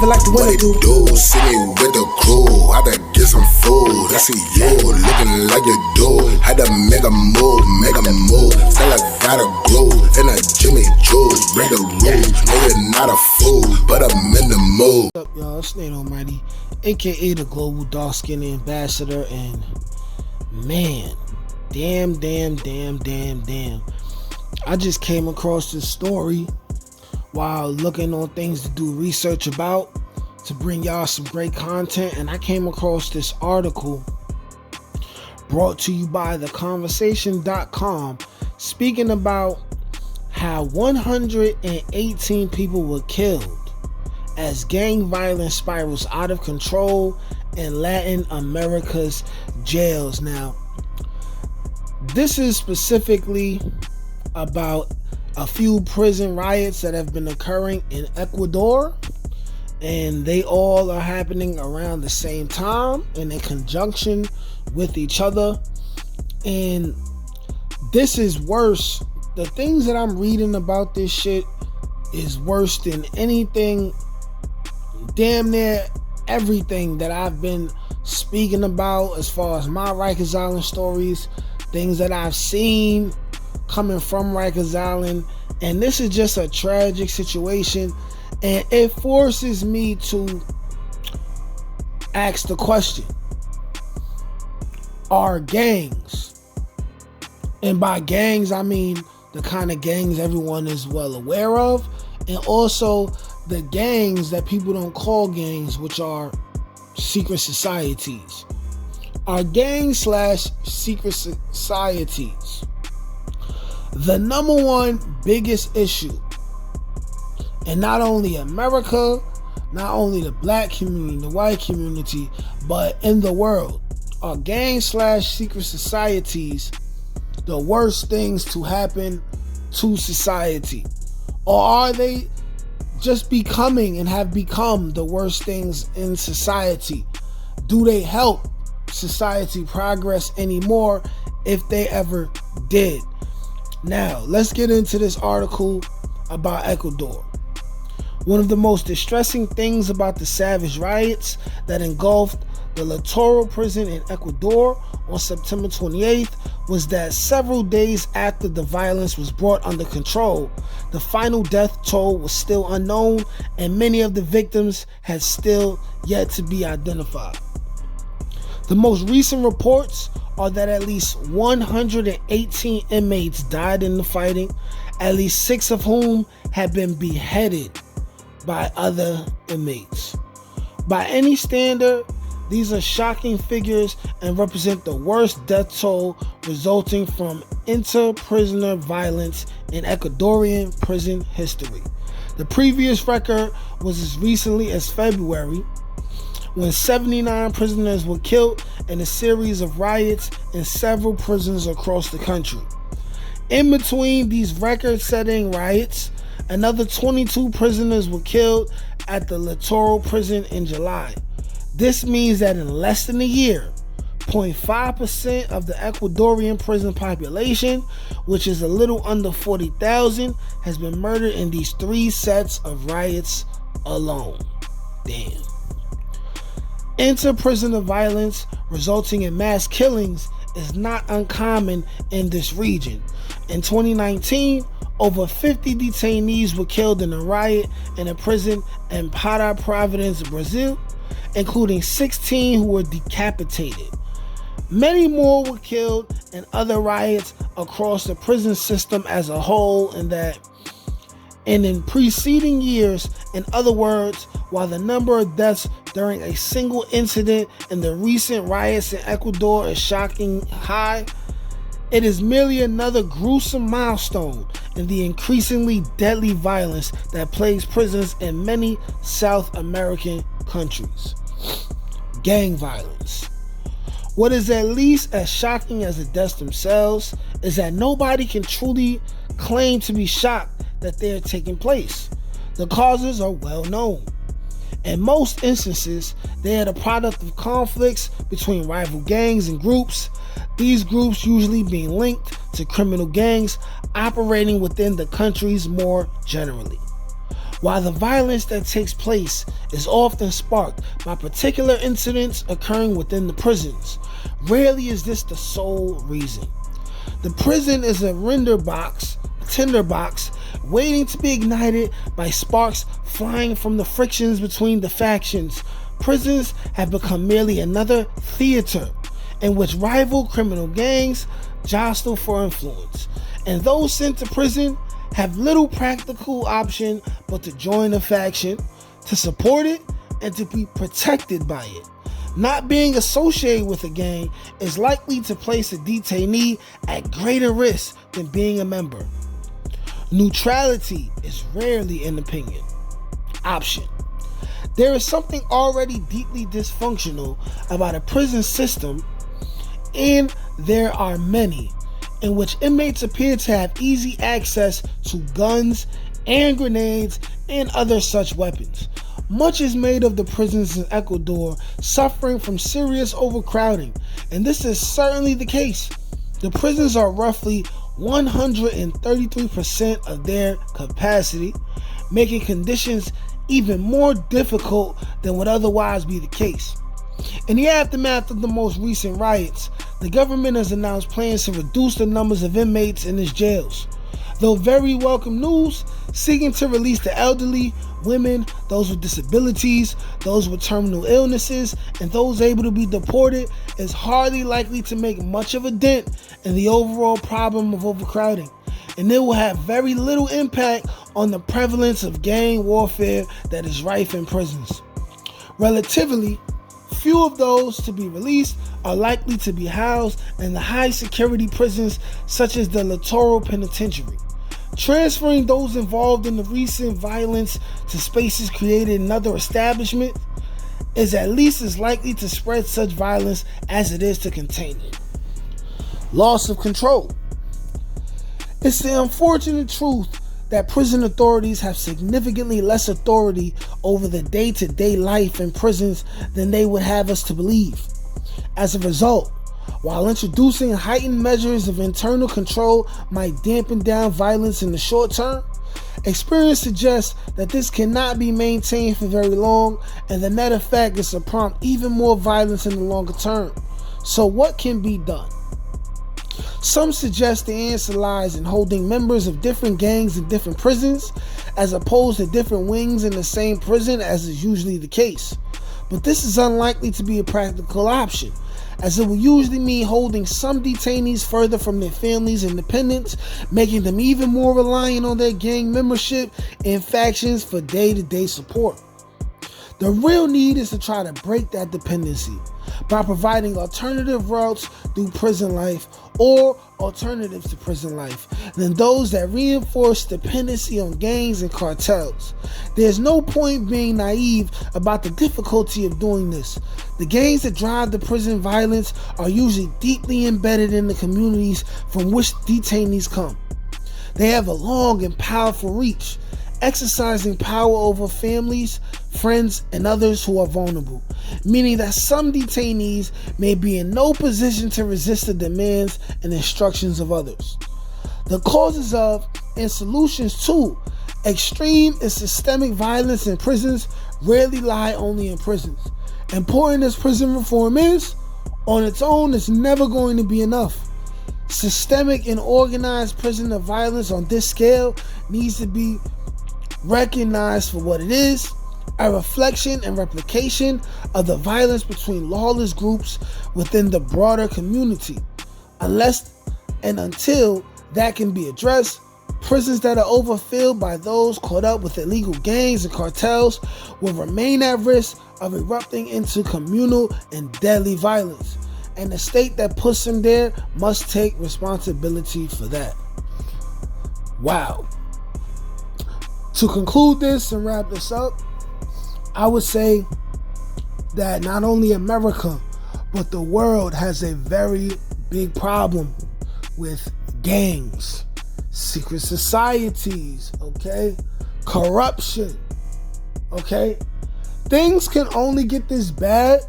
living like the winter do. See me with the crew, had to get some food. I see you looking like you do. Had to make a move. Still I gotta grow in a Jimmy Choo. Break the rules, no you're not a fool, but I'm in the mood. What's up, y'all? It's Nate Almighty, aka the Global Dark Skin Ambassador, and man, damn. I just came across this story while looking on things to do research about to bring y'all some great content, and I came across this article brought to you by theconversation.com speaking about how 118 people were killed as gang violence spirals out of control in Latin America's jails. Now, this is specifically about a few prison riots that have been occurring in Ecuador, and they all are happening around the same time and in conjunction with each other. And this is worse. The things that I'm reading about this shit is worse than anything, damn near everything that I've been speaking about as far as my Rikers Island stories, things that I've seen coming from Rikers Island. And this is just a tragic situation, and it forces me to ask the question, are gangs, and by gangs I mean the kind of gangs everyone is well aware of, and also the gangs that people don't call gangs, which are secret societies, are gangs / secret societies the number one biggest issue in not only America, not only the black community, the white community, but in the world? Are gangs / secret societies the worst things to happen to society? Or are they just becoming and have become the worst things in society? Do they help society progress anymore if they ever did? Now, let's get into this article about Ecuador. One of the most distressing things about the savage riots that engulfed the Littoral prison in Ecuador on September 28th was that several days after the violence was brought under control, the final death toll was still unknown, and many of the victims had still yet to be identified. The most recent reports are that at least 118 inmates died in the fighting, at least 6 of whom had been beheaded by other inmates. By any standard, these are shocking figures and represent the worst death toll resulting from inter-prisoner violence in Ecuadorian prison history. The previous record was as recently as February, when 79 prisoners were killed in a series of riots in several prisons across the country. In between these record-setting riots, another 22 prisoners were killed at the Littoral prison in July. This means that in less than a year, 0.5% of the Ecuadorian prison population, which is a little under 40,000, has been murdered in these 3 sets of riots alone. Damn. Inter-prisoner violence resulting in mass killings is not uncommon in this region. In 2019, over 50 detainees were killed in a riot in a prison in Pará, Providence, Brazil, including 16 who were decapitated. Many more were killed in other riots across the prison system as a whole, and in preceding years. In other words, while the number of deaths during a single incident in the recent riots in Ecuador is shocking high, it is merely another gruesome milestone in the increasingly deadly violence that plagues prisons in many South American countries. Gang violence. What is at least as shocking as the deaths themselves is that nobody can truly claim to be shocked that they are taking place. The causes are well known. In most instances, they are the product of conflicts between rival gangs and groups, these groups usually being linked to criminal gangs operating within the countries more generally. While the violence that takes place is often sparked by particular incidents occurring within the prisons, rarely is this the sole reason. The prison is a tinderbox, waiting to be ignited by sparks flying from the frictions between the factions. Prisons have become merely another theater in which rival criminal gangs jostle for influence, and those sent to prison have little practical option but to join a faction, to support it, and to be protected by it. Not being associated with a gang is likely to place a detainee at greater risk than being a member. Neutrality is rarely an option. There is something already deeply dysfunctional about a prison system, and there are many, in which inmates appear to have easy access to guns and grenades and other such weapons. Much is made of the prisons in Ecuador suffering from serious overcrowding, and this is certainly the case. The prisons are roughly 133% of their capacity, making conditions even more difficult than would otherwise be the case. In the aftermath of the most recent riots, the government has announced plans to reduce the numbers of inmates in its jails. Though very welcome news, seeking to release the elderly, women, those with disabilities, those with terminal illnesses, and those able to be deported is hardly likely to make much of a dent in the overall problem of overcrowding, and it will have very little impact on the prevalence of gang warfare that is rife in prisons. Relatively, few of those to be released are likely to be housed in the high security prisons such as the Littoral Penitentiary. Transferring those involved in the recent violence to spaces created in other establishments is at least as likely to spread such violence as it is to contain it. Loss of control. It's the unfortunate truth that prison authorities have significantly less authority over the day-to-day life in prisons than they would have us to believe. As a result, while introducing heightened measures of internal control might dampen down violence in the short term, experience suggests that this cannot be maintained for very long, and the net effect is to prompt even more violence in the longer term. So what can be done? Some suggest the answer lies in holding members of different gangs in different prisons, as opposed to different wings in the same prison, as is usually the case. But this is unlikely to be a practical option, as it will usually mean holding some detainees further from their families and dependents, making them even more reliant on their gang membership and factions for day-to-day support. The real need is to try to break that dependency by providing alternative routes through prison life, or alternatives to prison life, than those that reinforce dependency on gangs and cartels. There's no point being naive about the difficulty of doing this. The gangs that drive the prison violence are usually deeply embedded in the communities from which detainees come. They have a long and powerful reach, exercising power over families, friends, and others who are vulnerable, meaning that some detainees may be in no position to resist the demands and instructions of others. The causes of and solutions to extreme and systemic violence in prisons rarely lie only in prisons. Important as prison reform is, on its own it's never going to be enough. Systemic and organized prisoner violence on this scale needs to be recognized for what it is, a reflection and replication of the violence between lawless groups within the broader community. Unless and until that can be addressed, prisons that are overfilled by those caught up with illegal gangs and cartels will remain at risk of erupting into communal and deadly violence, and the state that puts them there must take responsibility for that. Wow. To conclude this and wrap this up, I would say that not only America, but the world has a very big problem with gangs, secret societies, okay? Corruption, okay? Things can only get this bad.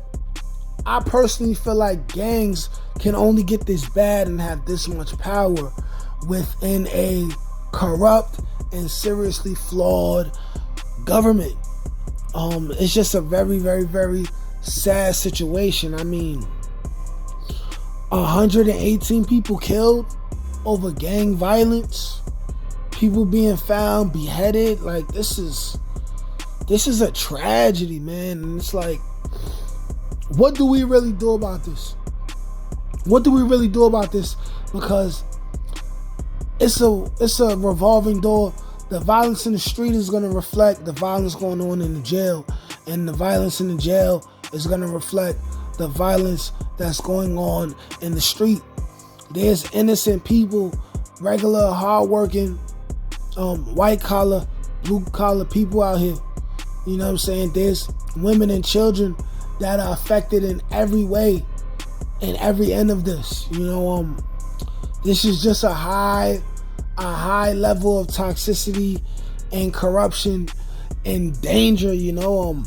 I personally feel like gangs can only get this bad and have this much power within a corrupt and seriously flawed government. It's just a very, very, very sad situation. I mean, 118 people killed over gang violence, people being found beheaded. Like, this is a tragedy, man. And it's like, what do we really do about this? What do we really do about this? Because it's a revolving door. The violence in the street is going to reflect the violence going on in the jail, and the violence in the jail is going to reflect the violence that's going on in the street. There's innocent people, regular, hardworking, white collar, blue collar people out here. You know what I'm saying? There's women and children that are affected in every way, in every end of this. You know, this is just a high level of toxicity and corruption and danger. You know,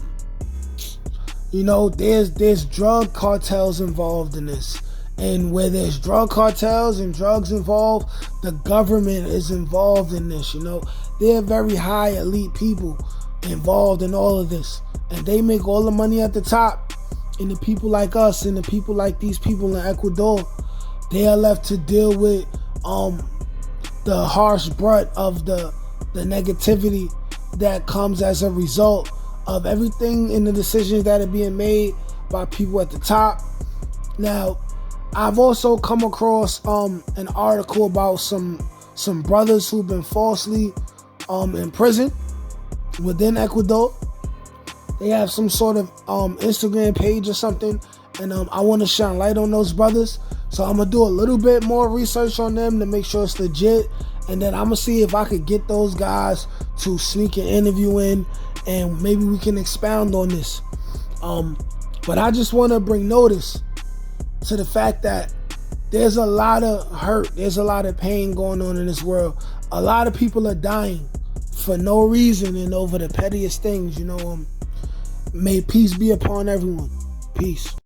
there's drug cartels involved in this, and where there's drug cartels and drugs involved, the government is involved in this. You know, they're very high elite people involved in all of this, and they make all the money at the top, and the people like us and the people like these people in Ecuador, they are left to deal with the harsh brunt of the negativity that comes as a result of everything in the decisions that are being made by people at the top. Now, I've also come across an article about some brothers who've been falsely in prison within Ecuador. They have some sort of Instagram page or something, and I want to shine light on those brothers. So I'm going to do a little bit more research on them to make sure it's legit, and then I'm going to see if I could get those guys to sneak an interview in, and maybe we can expound on this. But I just want to bring notice to the fact that there's a lot of hurt, there's a lot of pain going on in this world. A lot of people are dying for no reason and over the pettiest things. You know, may peace be upon everyone. Peace.